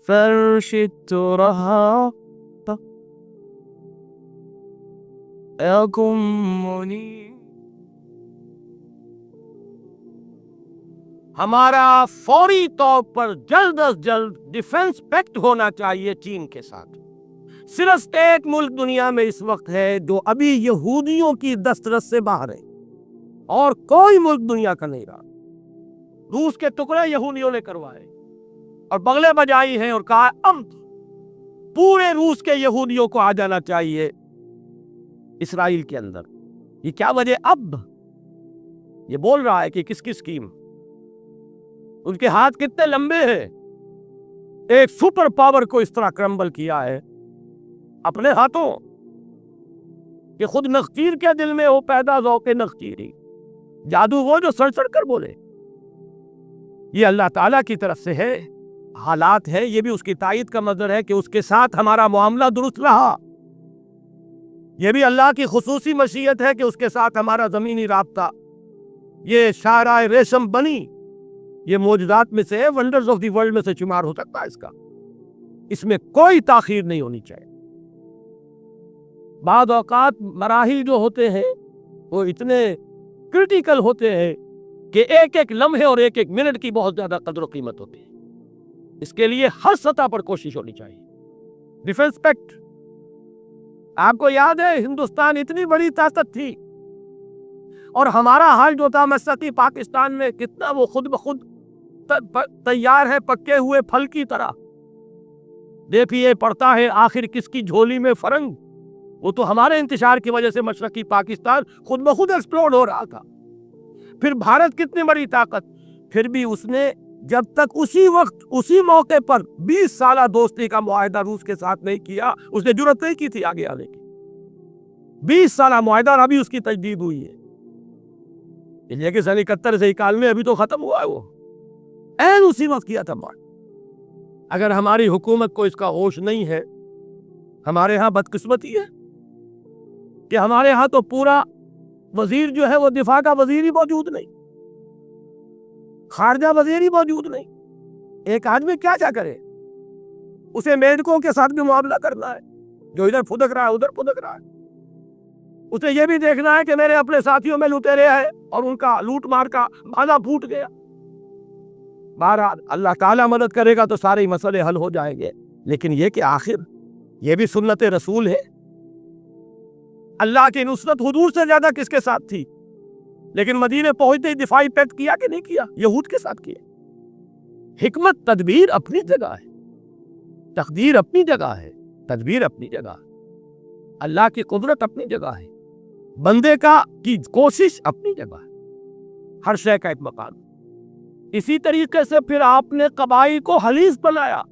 فرش التراب يكن منير. ہمارا فوری طور پر جلد از جلد ڈیفنس پیکٹ ہونا چاہیے چین کے ساتھ. صرف ایک ملک دنیا میں اس وقت ہے جو ابھی یہودیوں کی دسترس سے باہر ہے، اور کوئی ملک دنیا کا نہیں رہا. روس کے ٹکڑے یہودیوں نے کروائے اور بغلے بجائی ہیں اور کہا اب پورے روس کے یہودیوں کو آ جانا چاہیے اسرائیل کے اندر. یہ کیا وجہ؟ اب یہ بول رہا ہے کہ کس کی اسکیم. ان کے ہاتھ کتنے لمبے ہیں. ایک سپر پاور کو اس طرح کرمبل کیا ہے اپنے ہاتھوں کہ خود نخچیر کے دل میں ہو پیدا ذوق نخچیری. جادو وہ جو سڑ سڑ کر بولے. یہ اللہ تعالیٰ کی طرف سے ہے، حالات ہے. یہ بھی اس کی تائید کا مظہر ہے کہ اس کے ساتھ ہمارا معاملہ درست رہا. یہ بھی اللہ کی خصوصی مشیت ہے کہ اس کے ساتھ ہمارا زمینی رابطہ. یہ شاہراہ ریشم بنی، یہ معجزات میں سے ہے، ونڈرز آف دی ورلڈ میں سے شمار ہو سکتا ہے اس کا. اس میں کوئی تاخیر نہیں ہونی چاہیے. بعض اوقات مراحل جو ہوتے ہیں وہ اتنے کرٹیکل ہوتے ہیں کہ ایک ایک لمحے اور ایک ایک منٹ کی بہت زیادہ قدر و قیمت ہوتی ہے. اس کے لیے ہر سطح پر کوشش ہونی چاہیے. ڈیفنس پیکٹ، آپ کو یاد ہے ہندوستان اتنی بڑی طاقت تھی اور ہمارا حال جو تھا مشرقی پاکستان میں کتنا وہ خود بخود تیار ہے پکے ہوئے پھل کی طرح. دیکھیے پڑتا ہے آخر کس کی جھولی میں فرنگ. وہ تو ہمارے انتشار کی وجہ سے مشرقی پاکستان خود بخود ایکسپلوڈ ہو رہا تھا. پھر بھارت کتنی بڑی طاقت، پھر بھی اس نے جب تک اسی وقت اسی موقع پر 20 سالہ دوستی کا معاہدہ روس کے ساتھ نہیں کیا، اس نے جرأت نہیں کی تھی آگے آنے کی. 20 سالہ معاہدہ اور ابھی اس کی تجدید ہوئی ہے. لیکن سن 71 سے 91 میں ابھی تو ختم ہوا ہے. وہ این اسی وقت کیا تھا معاہدہ. اگر ہماری حکومت کو اس کا ہوش نہیں ہے، ہمارے ہاں بدقسمتی ہے کہ ہمارے ہاں تو پورا وزیر جو ہے وہ دفاع کا وزیر ہی موجود نہیں، خارجہ وزیر ہی موجود نہیں. ایک آدمی کیا کرے؟ اسے میڈکوں کے ساتھ بھی معاملہ کرنا ہے جو ادھر پھدک رہا ہے ادھر پھدک رہا ہے. اسے یہ بھی دیکھنا ہے کہ میرے اپنے ساتھیوں میں لٹیرے ہیں اور ان کا لوٹ مار کا بھالا پھوٹ گیا. بہرحال اللہ تعالیٰ مدد کرے گا تو سارے مسئلے حل ہو جائیں گے. لیکن یہ کہ آخر یہ بھی سنت رسول ہے. اللہ کی نصرت حضور سے زیادہ کس کے ساتھ تھی؟ لیکن مدینے پہنچتے ہی دفاعی پیکٹ کیا کہ نہیں کیا؟ یہود کے ساتھ کیا. حکمت تدبیر اپنی جگہ ہے، تقدیر اپنی جگہ ہے، تدبیر اپنی جگہ ہے، اللہ کی قدرت اپنی جگہ ہے، بندے کی کوشش اپنی جگہ ہے. ہر شے کا ایک مقام. اسی طریقے سے پھر آپ نے قبائل کو حلیف بنایا.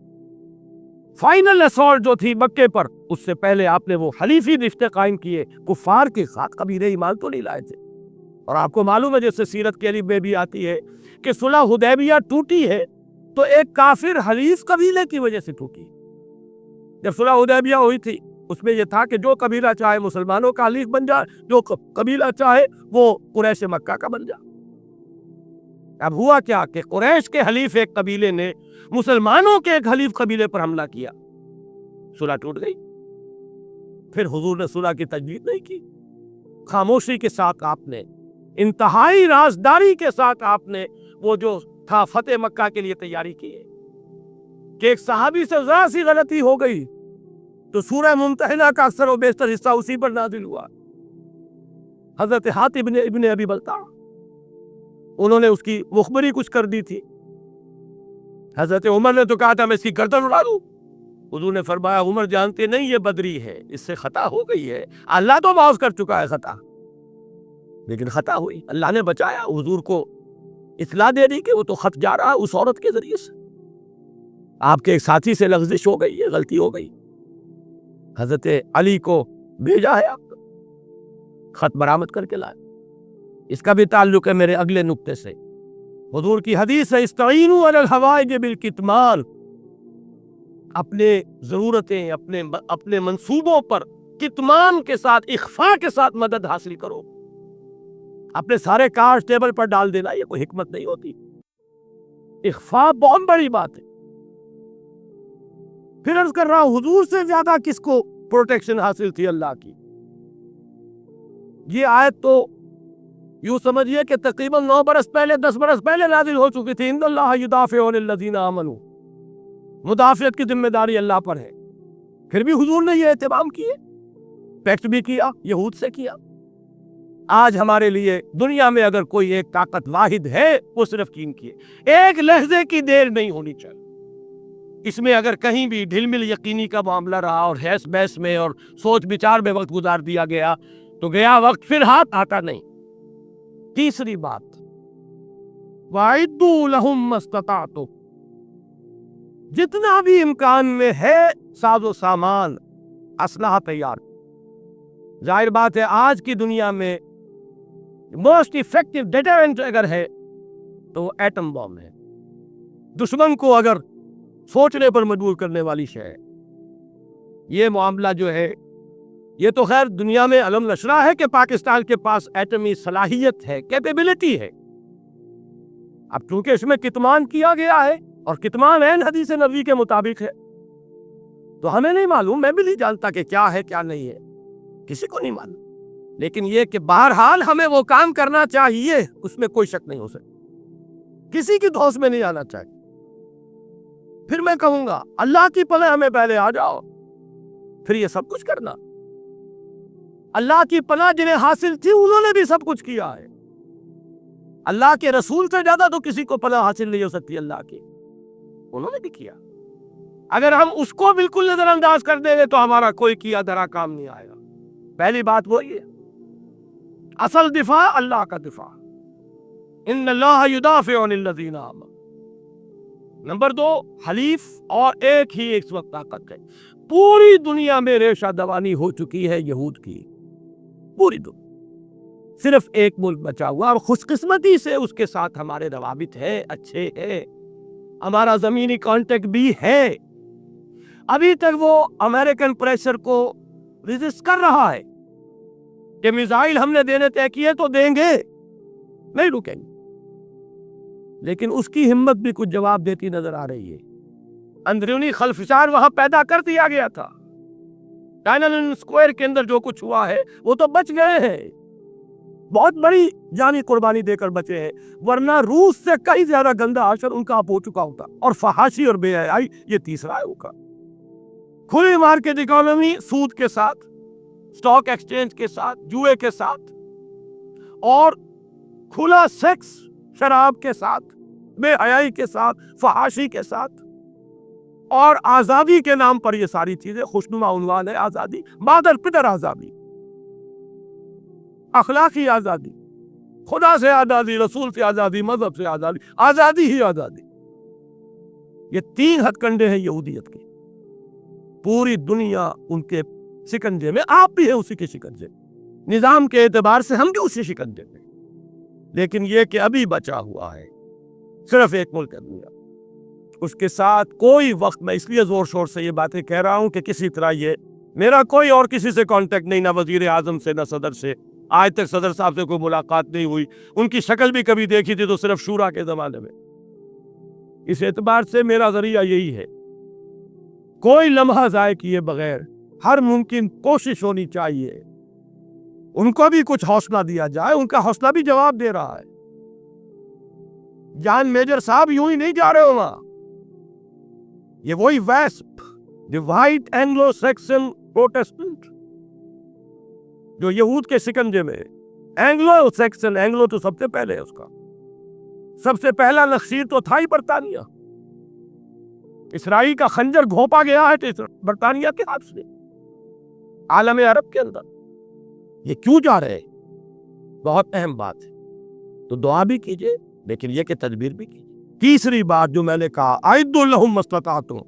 فائنل اسالٹ جو تھی مکے پر، اس سے پہلے آپ نے وہ حلیفی رشتے قائم کیے کفار کے ساتھ. قبیلہ ایمان تو نہیں لائے تھے. اور آپ کو معلوم ہے جیسے سیرت کے میں بھی آتی ہے کہ صلح حدیبیہ ٹوٹی ہے تو ایک کافر حلیف قبیلے کی وجہ سے ٹوٹی. جب صلح حدیبیہ ہوئی تھی اس میں یہ تھا کہ جو قبیلہ چاہے مسلمانوں کا حلیف بن جائے، جو قبیلہ چاہے وہ قریش مکہ کا بن جائے. اب ہوا کیا کہ قریش کے حلیف ایک قبیلے نے مسلمانوں کے ایک حلیف قبیلے پر حملہ کیا، صلح ٹوٹ گئی. پھر حضور نے صلح کی تجدید نہیں کی. خاموشی کے ساتھ آپ نے، انتہائی رازداری کے ساتھ آپ نے وہ جو تھا فتح مکہ کے لیے تیاری کی ہے. کہ ایک صحابی سے ذرا سی غلطی ہو گئی تو سورہ ممتحنہ کا اکثر و بیشتر حصہ اسی پر نازل ہوا. حضرت حاتب ابن ابی بلتع، انہوں نے اس کی مخبری کچھ کر دی تھی. حضرت عمر نے تو کہا تھا میں اس کی گردن اڑا دوں. حضور نے فرمایا عمر جانتے نہیں یہ بدری ہے، اس سے خطا ہو گئی ہے. اللہ تو معاف کر چکا ہے خطا، لیکن خطا ہوئی. اللہ نے بچایا. حضور کو اطلاع دے دی کہ وہ تو خط جا رہا اس عورت کے ذریعے سے. آپ کے ایک ساتھی سے لغزش ہو گئی ہے، غلطی ہو گئی. حضرت علی کو بھیجا ہے، آپ خط برآمد کر کے لائے. اس کا بھی تعلق ہے میرے اگلے نقطے سے. حضور کی حدیث ہے استعینوا علی الحوائج بالکتمان. اپنے ضرورتیں، اپنے منصوبوں پر کتمان کے ساتھ، اخفاء کے ساتھ مدد حاصل کرو. اپنے سارے کارڈ ٹیبل پر ڈال دینا یہ کوئی حکمت نہیں ہوتی. اخفاء بہت بڑی بات ہے. پھر عرض کر رہا ہوں حضور سے زیادہ کس کو پروٹیکشن حاصل تھی اللہ کی. یہ آیت تو یوں سمجھیے کہ تقریباً 9 برس پہلے 10 برس پہلے نازل ہو چکی تھی. ان اللہ یدافع عن الذین آمنوا. مدافعت کی ذمہ داری اللہ پر ہے. پھر بھی حضور نے یہ اہتمام کیے، پیکٹ بھی کیا، یہود سے کیا. آج ہمارے لیے دنیا میں اگر کوئی ایک طاقت واحد ہے وہ صرف چین کی ہے. ایک لحظے کی دیر نہیں ہونی چاہیے اس میں. اگر کہیں بھی ڈھل مل یقینی کا معاملہ رہا اور حیث بحث میں اور سوچ بچار میں وقت گزار دیا گیا تو گیا وقت پھر ہاتھ آتا نہیں. تیسری بات، وَأَعِدُّوا لَهُم مَّا اسْتَطَعْتُمْ. جتنا بھی امکان میں ہے ساز و سامان، اسلحہ تیار. ظاہر بات ہے آج کی دنیا میں موسٹ افیکٹو ڈیٹرنٹ اگر ہے تو وہ ایٹم بم ہے. دشمن کو اگر سوچنے پر مجبور کرنے والی شے ہے. یہ معاملہ جو ہے یہ تو خیر دنیا میں علم نشرہ ہے کہ پاکستان کے پاس ایٹمی صلاحیت ہے، کیپیبلٹی ہے. اب چونکہ اس میں کتمان کیا گیا ہے اور کتمان عین حدیث نبوی کے مطابق ہے تو ہمیں نہیں معلوم، میں بھی نہیں جانتا کہ کیا ہے کیا نہیں ہے، کسی کو نہیں معلوم. لیکن یہ کہ بہرحال ہمیں وہ کام کرنا چاہیے، اس میں کوئی شک نہیں ہو سکتا. کسی کی دھوس میں نہیں آنا چاہیے. پھر میں کہوں گا اللہ کی پناہ ہمیں پہلے آ جاؤ، پھر یہ سب کچھ کرنا. اللہ کی پناہ جنہیں حاصل تھی انہوں نے بھی سب کچھ کیا ہے. اللہ کے رسول سے زیادہ تو کسی کو پناہ حاصل نہیں ہو سکتی اللہ کی، انہوں نے بھی کیا. اگر ہم اس کو بالکل نظر انداز کر دیں گے تو ہمارا کوئی کیا دھرا کام نہیں آئے گا. پہلی بات وہی ہے، اصل دفاع اللہ کا دفاع. ان اللہ یدافع عن الذین آمنوا. نمبر 2، حلیف اور ایک ہی ایک وقت طاقت ہے. پوری دنیا میں ریشہ دوانی ہو چکی ہے یہود کی، پوری دنیا. صرف ایک ملک بچا ہوا اور خوش قسمتی سے اس کے ساتھ ہمارے روابط ہے، اچھے ہیں، ہمارا زمینی کانٹیکٹ بھی ہے. ابھی تک وہ امریکن پریشر کو ریزسٹ کر رہا ہے کہ میزائل ہم نے دینے طے کیے تو دیں گے، نہیں رکیں گے. لیکن اس کی ہمت بھی کچھ جواب دیتی نظر آ رہی ہے. اندرونی خلفشار وہاں پیدا کر دیا گیا تھا. ٹائنن اسکوائر کے اندر جو کچھ ہوا ہے وہ تو بچ گئے ہیں، بہت بڑی جانی قربانی دے کر بچے ہیں، ورنہ روس سے کئی زیادہ گندا عشر ان کا ہو چکا ہوتا. اور فحاشی اور بے حیائی یہ تیسرا ہے ان کا. کھلی مارکیٹ اکانومی، سود کے ساتھ، سٹاک ایکسچینج کے ساتھ، جوئے کے ساتھ، اور کھلا سیکس، شراب کے ساتھ، بے حیائی کے ساتھ، فحاشی کے ساتھ، اور آزادی کے نام پر یہ ساری چیزیں. خوشنما عنوان ہے آزادی، مادر پدر آزادی، اخلاقی آزادی، خدا سے آزادی، رسول سے آزادی، مذہب سے آزادی، آزادی ہی آزادی. یہ 3 ہتھ کنڈے ہیں یہودیت کے. پوری دنیا ان کے شکنجے میں، آپ بھی ہیں اسی کے شکنجے. نظام کے اعتبار سے ہم بھی اسی شکنجے میں. لیکن یہ کہ ابھی بچا ہوا ہے صرف ایک ملک ہے دنیا. اس کے ساتھ کوئی وقت، میں اس لیے زور شور سے یہ باتیں کہہ رہا ہوں کہ کسی طرح یہ میرا کوئی اور کسی سے کانٹیکٹ نہیں، نہ وزیر اعظم سے، نہ صدر سے. آج تک صدر صاحب سے کوئی ملاقات نہیں ہوئی. ان کی شکل بھی کبھی دیکھی تھی تو صرف شورا کے زمانے میں. اس اعتبار سے میرا ذریعہ یہی ہے، کوئی لمحہ ضائع کیے بغیر ہر ممکن کوشش ہونی چاہیے ان کو بھی کچھ حوصلہ دیا جائے. ان کا حوصلہ بھی جواب دے رہا ہے. جان میجر صاحب یوں ہی نہیں جا رہے ہو وہاں. یہ وہی ویسپ، دی وائٹ اینگلو سیکسن پروٹیسٹنٹ، جو یہود کے شکنجے میں. اینگلو سیکسن، اینگلو تو سب سے پہلے ہے، اس کا سب سے پہلا نخشیر تو تھا ہی برطانیہ. اسرائیل کا خنجر گھونپا گیا ہے تو برطانیہ کے ہاتھ سے عالم عرب کے اندر. یہ کیوں جا رہے ہیں؟ بہت اہم بات ہے. تو دعا بھی کیجئے لیکن یہ کہ تدبیر بھی کیجئے. تیسری بات جو میں نے کہا، اعدوا لہم ما استطعتم،